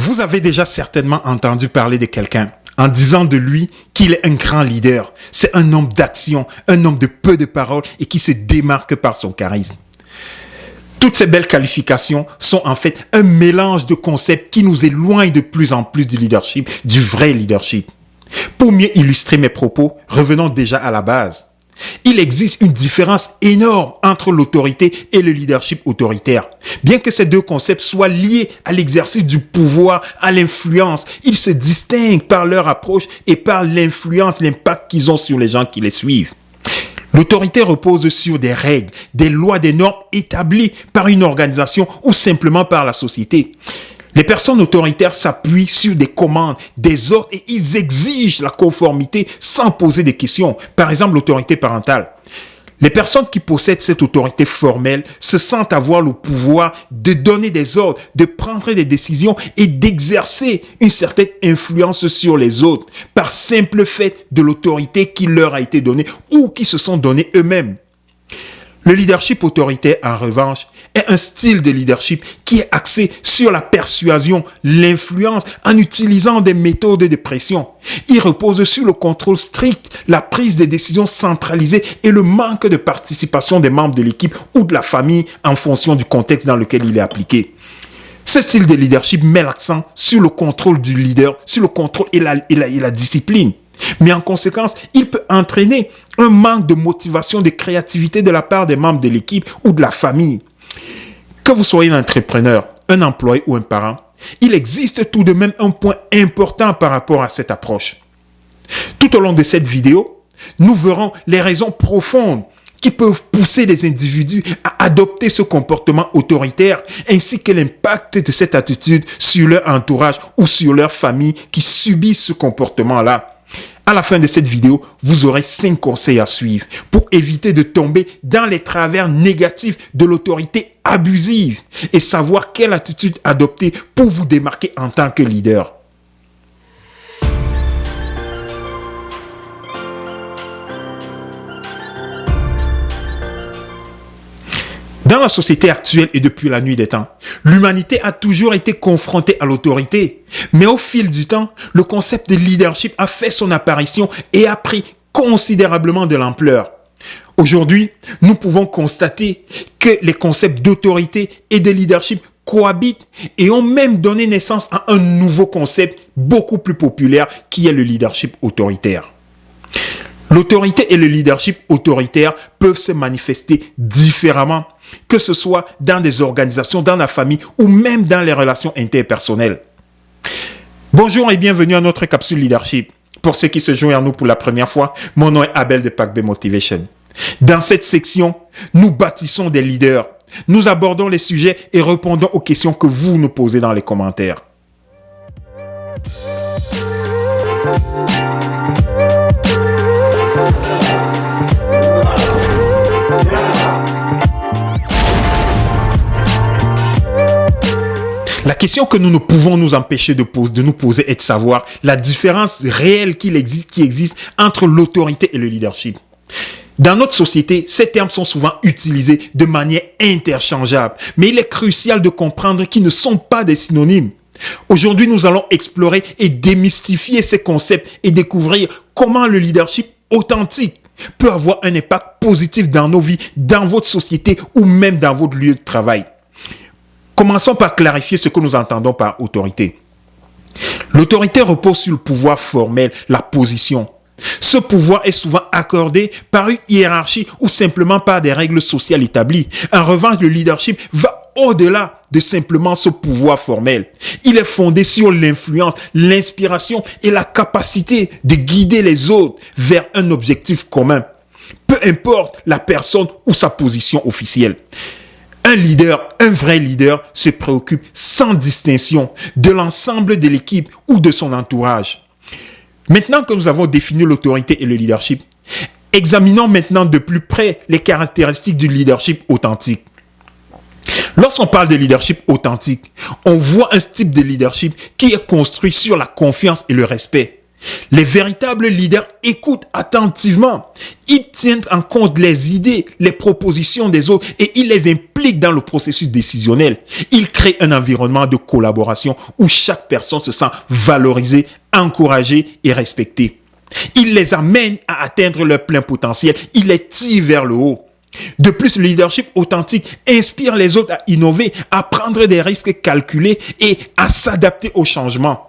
Vous avez déjà certainement entendu parler de quelqu'un en disant de lui qu'il est un grand leader. C'est un homme d'action, un homme de peu de paroles et qui se démarque par son charisme. Toutes ces belles qualifications sont en fait un mélange de concepts qui nous éloignent de plus en plus du leadership, du vrai leadership. Pour mieux illustrer mes propos, revenons déjà à la base. Il existe une différence énorme entre l'autorité et le leadership autoritaire. Bien que ces deux concepts soient liés à l'exercice du pouvoir, à l'influence, ils se distinguent par leur approche et par l'influence, l'impact qu'ils ont sur les gens qui les suivent. L'autorité repose sur des règles, des lois, des normes établies par une organisation ou simplement par la société. Les personnes autoritaires s'appuient sur des commandes, des ordres et ils exigent la conformité sans poser de questions. Par exemple, l'autorité parentale. Les personnes qui possèdent cette autorité formelle se sentent avoir le pouvoir de donner des ordres, de prendre des décisions et d'exercer une certaine influence sur les autres par simple fait de l'autorité qui leur a été donnée ou qui se sont donnés eux-mêmes. Le leadership autoritaire, en revanche, est un style de leadership qui est axé sur la persuasion, l'influence en utilisant des méthodes de pression. Il repose sur le contrôle strict, la prise de décisions centralisée et le manque de participation des membres de l'équipe ou de la famille en fonction du contexte dans lequel il est appliqué. Ce style de leadership met l'accent sur le contrôle du leader, sur le contrôle et la discipline. Mais en conséquence, il peut entraîner un manque de motivation, de créativité de la part des membres de l'équipe ou de la famille. Que vous soyez un entrepreneur, un employé ou un parent, il existe tout de même un point important par rapport à cette approche. Tout au long de cette vidéo, nous verrons les raisons profondes qui peuvent pousser les individus à adopter ce comportement autoritaire ainsi que l'impact de cette attitude sur leur entourage ou sur leur famille qui subissent ce comportement-là. À la fin de cette vidéo, vous aurez 5 conseils à suivre pour éviter de tomber dans les travers négatifs de l'autorité abusive et savoir quelle attitude adopter pour vous démarquer en tant que leader. Dans la société actuelle et depuis la nuit des temps, l'humanité a toujours été confrontée à l'autorité. Mais au fil du temps, le concept de leadership a fait son apparition et a pris considérablement de l'ampleur. Aujourd'hui, nous pouvons constater que les concepts d'autorité et de leadership cohabitent et ont même donné naissance à un nouveau concept beaucoup plus populaire qui est le leadership autoritaire. L'autorité et le leadership autoritaire peuvent se manifester différemment, que ce soit dans des organisations, dans la famille ou même dans les relations interpersonnelles. Bonjour et bienvenue à notre capsule leadership. Pour ceux qui se joignent à nous pour la première fois, mon nom est Abel de Pack B Motivation. Dans cette section, nous bâtissons des leaders. Nous abordons les sujets et répondons aux questions que vous nous posez dans les commentaires. La question que nous ne pouvons nous empêcher de nous poser est de savoir la différence réelle qui existe entre l'autorité et le leadership. Dans notre société, ces termes sont souvent utilisés de manière interchangeable, mais il est crucial de comprendre qu'ils ne sont pas des synonymes. Aujourd'hui, nous allons explorer et démystifier ces concepts et découvrir comment le leadership authentique peut avoir un impact positif dans nos vies, dans votre société ou même dans votre lieu de travail. Commençons par clarifier ce que nous entendons par autorité. L'autorité repose sur le pouvoir formel, la position. Ce pouvoir est souvent accordé par une hiérarchie ou simplement par des règles sociales établies. En revanche, le leadership va au-delà de simplement ce pouvoir formel. Il est fondé sur l'influence, l'inspiration et la capacité de guider les autres vers un objectif commun. Peu importe la personne ou sa position officielle. Un leader, un vrai leader, se préoccupe sans distinction de l'ensemble de l'équipe ou de son entourage. Maintenant que nous avons défini l'autorité et le leadership, examinons maintenant de plus près les caractéristiques du leadership authentique. Lorsqu'on parle de leadership authentique, on voit un type de leadership qui est construit sur la confiance et le respect. Les véritables leaders écoutent attentivement. Ils tiennent en compte les idées, les propositions des autres et ils les impliquent dans le processus décisionnel. Ils créent un environnement de collaboration où chaque personne se sent valorisée, encouragée et respectée. Ils les amènent à atteindre leur plein potentiel. Ils les tirent vers le haut. De plus, le leadership authentique inspire les autres à innover, à prendre des risques calculés et à s'adapter aux changements.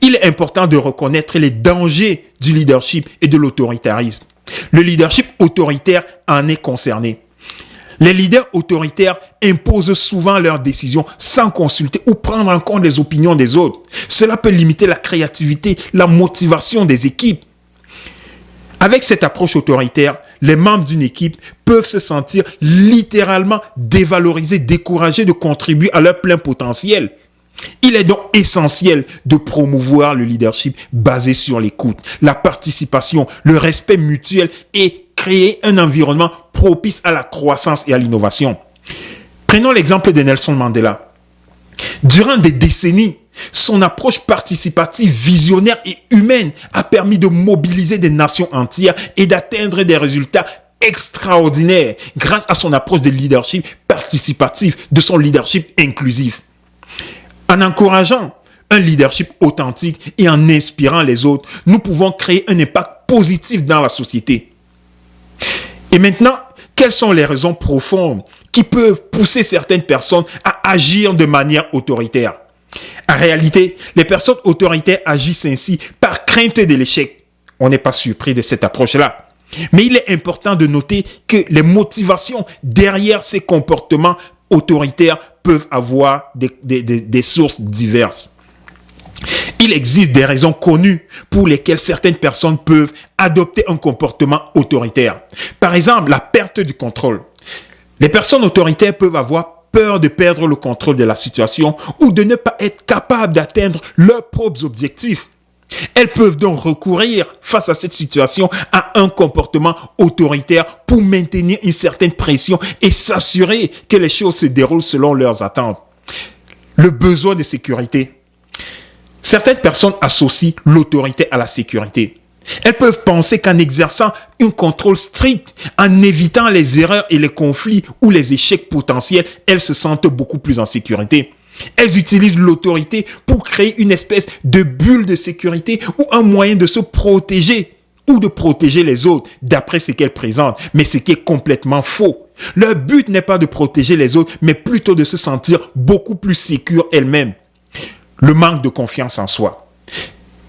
Il est important de reconnaître les dangers du leadership et de l'autoritarisme. Le leadership autoritaire en est concerné. Les leaders autoritaires imposent souvent leurs décisions sans consulter ou prendre en compte les opinions des autres. Cela peut limiter la créativité, la motivation des équipes. Avec cette approche autoritaire, les membres d'une équipe peuvent se sentir littéralement dévalorisés, découragés de contribuer à leur plein potentiel. Il est donc essentiel de promouvoir le leadership basé sur l'écoute, la participation, le respect mutuel et créer un environnement propice à la croissance et à l'innovation. Prenons l'exemple de Nelson Mandela. Durant des décennies, son approche participative, visionnaire et humaine a permis de mobiliser des nations entières et d'atteindre des résultats extraordinaires grâce à son approche de leadership participatif, de son leadership inclusif. En encourageant un leadership authentique et en inspirant les autres, nous pouvons créer un impact positif dans la société. Et maintenant, quelles sont les raisons profondes qui peuvent pousser certaines personnes à agir de manière autoritaire? En réalité, les personnes autoritaires agissent ainsi par crainte de l'échec. On n'est pas surpris de cette approche-là. Mais il est important de noter que les motivations derrière ces comportements autoritaires peuvent avoir des sources diverses. Il existe des raisons connues pour lesquelles certaines personnes peuvent adopter un comportement autoritaire. Par exemple, la perte du contrôle. Les personnes autoritaires peuvent avoir peur de perdre le contrôle de la situation ou de ne pas être capables d'atteindre leurs propres objectifs. Elles peuvent donc recourir face à cette situation à un comportement autoritaire pour maintenir une certaine pression et s'assurer que les choses se déroulent selon leurs attentes. Le besoin de sécurité. Certaines personnes associent l'autorité à la sécurité. Elles peuvent penser qu'en exerçant un contrôle strict, en évitant les erreurs et les conflits ou les échecs potentiels, elles se sentent beaucoup plus en sécurité. Elles utilisent l'autorité pour créer une espèce de bulle de sécurité ou un moyen de se protéger ou de protéger les autres d'après ce qu'elles présentent, mais ce qui est complètement faux. Leur but n'est pas de protéger les autres, mais plutôt de se sentir beaucoup plus sécures elles-mêmes. Le manque de confiance en soi.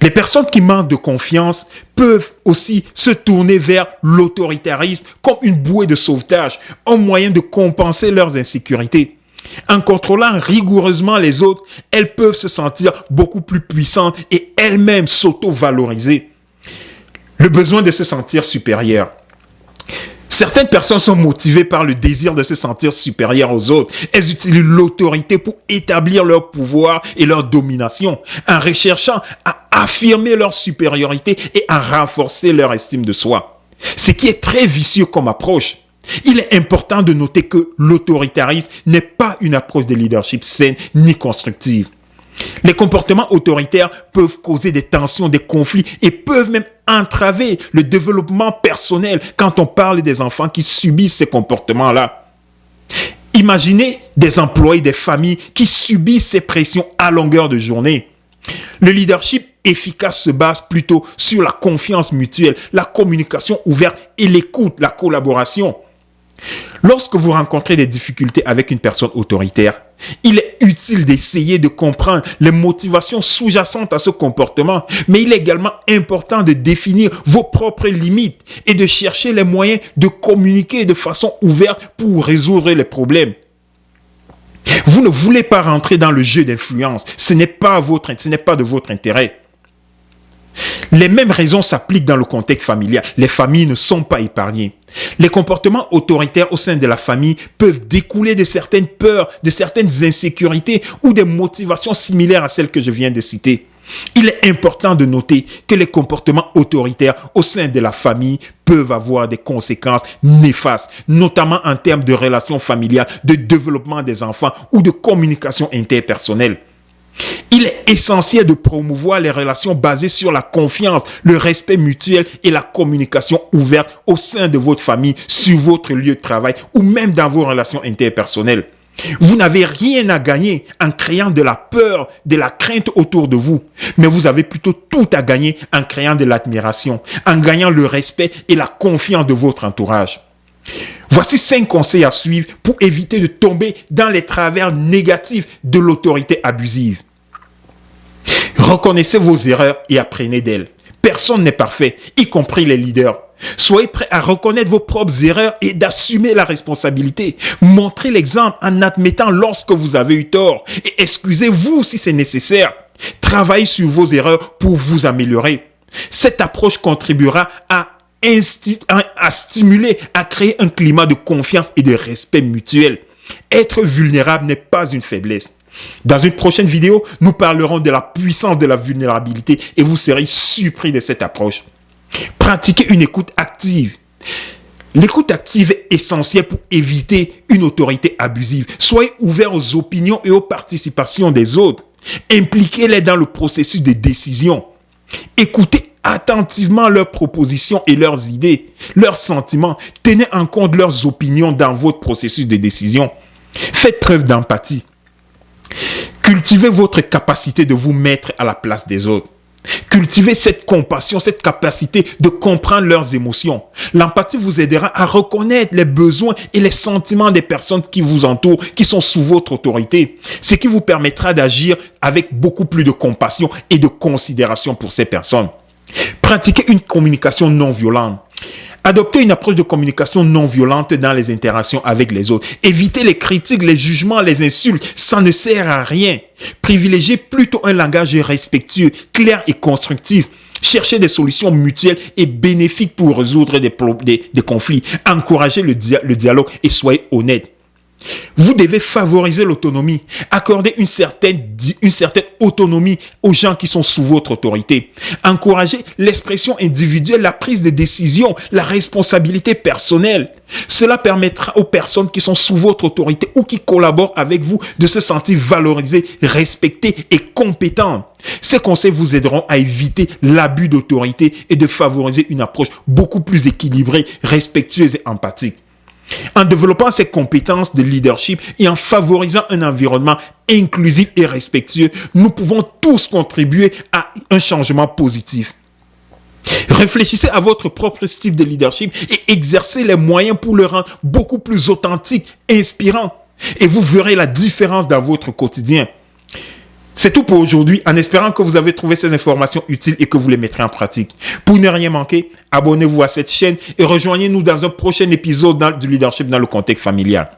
Les personnes qui manquent de confiance peuvent aussi se tourner vers l'autoritarisme comme une bouée de sauvetage, un moyen de compenser leurs insécurités. En contrôlant rigoureusement les autres, elles peuvent se sentir beaucoup plus puissantes et elles-mêmes s'auto-valoriser. Le besoin de se sentir supérieur. Certaines personnes sont motivées par le désir de se sentir supérieures aux autres. Elles utilisent l'autorité pour établir leur pouvoir et leur domination, en recherchant à affirmer leur supériorité et à renforcer leur estime de soi. Ce qui est très vicieux comme approche. Il est important de noter que l'autoritarisme n'est pas une approche de leadership saine ni constructive. Les comportements autoritaires peuvent causer des tensions, des conflits et peuvent même entraver le développement personnel quand on parle des enfants qui subissent ces comportements-là. Imaginez des employés, des familles qui subissent ces pressions à longueur de journée. Le leadership efficace se base plutôt sur la confiance mutuelle, la communication ouverte et l'écoute, la collaboration. Lorsque vous rencontrez des difficultés avec une personne autoritaire, il est utile d'essayer de comprendre les motivations sous-jacentes à ce comportement, mais il est également important de définir vos propres limites et de chercher les moyens de communiquer de façon ouverte pour résoudre les problèmes. Vous ne voulez pas rentrer dans le jeu d'influence, ce n'est pas de votre intérêt. Les mêmes raisons s'appliquent dans le contexte familial. Les familles ne sont pas épargnées. Les comportements autoritaires au sein de la famille peuvent découler de certaines peurs, de certaines insécurités ou des motivations similaires à celles que je viens de citer. Il est important de noter que les comportements autoritaires au sein de la famille peuvent avoir des conséquences néfastes, notamment en termes de relations familiales, de développement des enfants ou de communication interpersonnelle. Il est essentiel de promouvoir les relations basées sur la confiance, le respect mutuel et la communication ouverte au sein de votre famille, sur votre lieu de travail ou même dans vos relations interpersonnelles. Vous n'avez rien à gagner en créant de la peur, de la crainte autour de vous, mais vous avez plutôt tout à gagner en créant de l'admiration, en gagnant le respect et la confiance de votre entourage. Voici 5 conseils à suivre pour éviter de tomber dans les travers négatifs de l'autorité abusive. Reconnaissez vos erreurs et apprenez d'elles. Personne n'est parfait, y compris les leaders. Soyez prêts à reconnaître vos propres erreurs et d'assumer la responsabilité. Montrez l'exemple en admettant lorsque vous avez eu tort et excusez-vous si c'est nécessaire. Travaillez sur vos erreurs pour vous améliorer. Cette approche contribuera à stimuler, à créer un climat de confiance et de respect mutuel. Être vulnérable n'est pas une faiblesse. Dans une prochaine vidéo, nous parlerons de la puissance de la vulnérabilité et vous serez surpris de cette approche. Pratiquez une écoute active. L'écoute active est essentielle pour éviter une autorité abusive. Soyez ouverts aux opinions et aux participations des autres. Impliquez-les dans le processus de décision. Écoutez attentivement leurs propositions et leurs idées, leurs sentiments. Tenez en compte leurs opinions dans votre processus de décision. Faites preuve d'empathie. Cultivez votre capacité de vous mettre à la place des autres. Cultivez cette compassion, cette capacité de comprendre leurs émotions. L'empathie vous aidera à reconnaître les besoins et les sentiments des personnes qui vous entourent, qui sont sous votre autorité. Ce qui vous permettra d'agir avec beaucoup plus de compassion et de considération pour ces personnes. Pratiquez une communication non violente. Adoptez une approche de communication non violente dans les interactions avec les autres. Évitez les critiques, les jugements, les insultes. Ça ne sert à rien. Privilégiez plutôt un langage respectueux, clair et constructif. Cherchez des solutions mutuelles et bénéfiques pour résoudre des conflits. Encouragez le dialogue et soyez honnête. Vous devez favoriser l'autonomie. Accordez une certaine autonomie aux gens qui sont sous votre autorité. Encouragez l'expression individuelle, la prise de décision, la responsabilité personnelle. Cela permettra aux personnes qui sont sous votre autorité ou qui collaborent avec vous de se sentir valorisées, respectées et compétentes. Ces conseils vous aideront à éviter l'abus d'autorité et de favoriser une approche beaucoup plus équilibrée, respectueuse et empathique. En développant ces compétences de leadership et en favorisant un environnement inclusif et respectueux, nous pouvons tous contribuer à un changement positif. Réfléchissez à votre propre style de leadership et exercez les moyens pour le rendre beaucoup plus authentique, inspirant. Et vous verrez la différence dans votre quotidien. C'est tout pour aujourd'hui, en espérant que vous avez trouvé ces informations utiles et que vous les mettrez en pratique. Pour ne rien manquer, abonnez-vous à cette chaîne et rejoignez-nous dans un prochain épisode du leadership dans le contexte familial.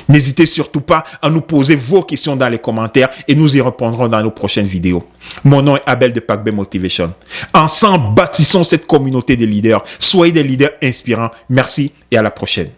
N'hésitez surtout pas à nous poser vos questions dans les commentaires et nous y répondrons dans nos prochaines vidéos. Mon nom est Abel de Pac Bay Motivation. Ensemble, bâtissons cette communauté de leaders. Soyez des leaders inspirants. Merci et à la prochaine.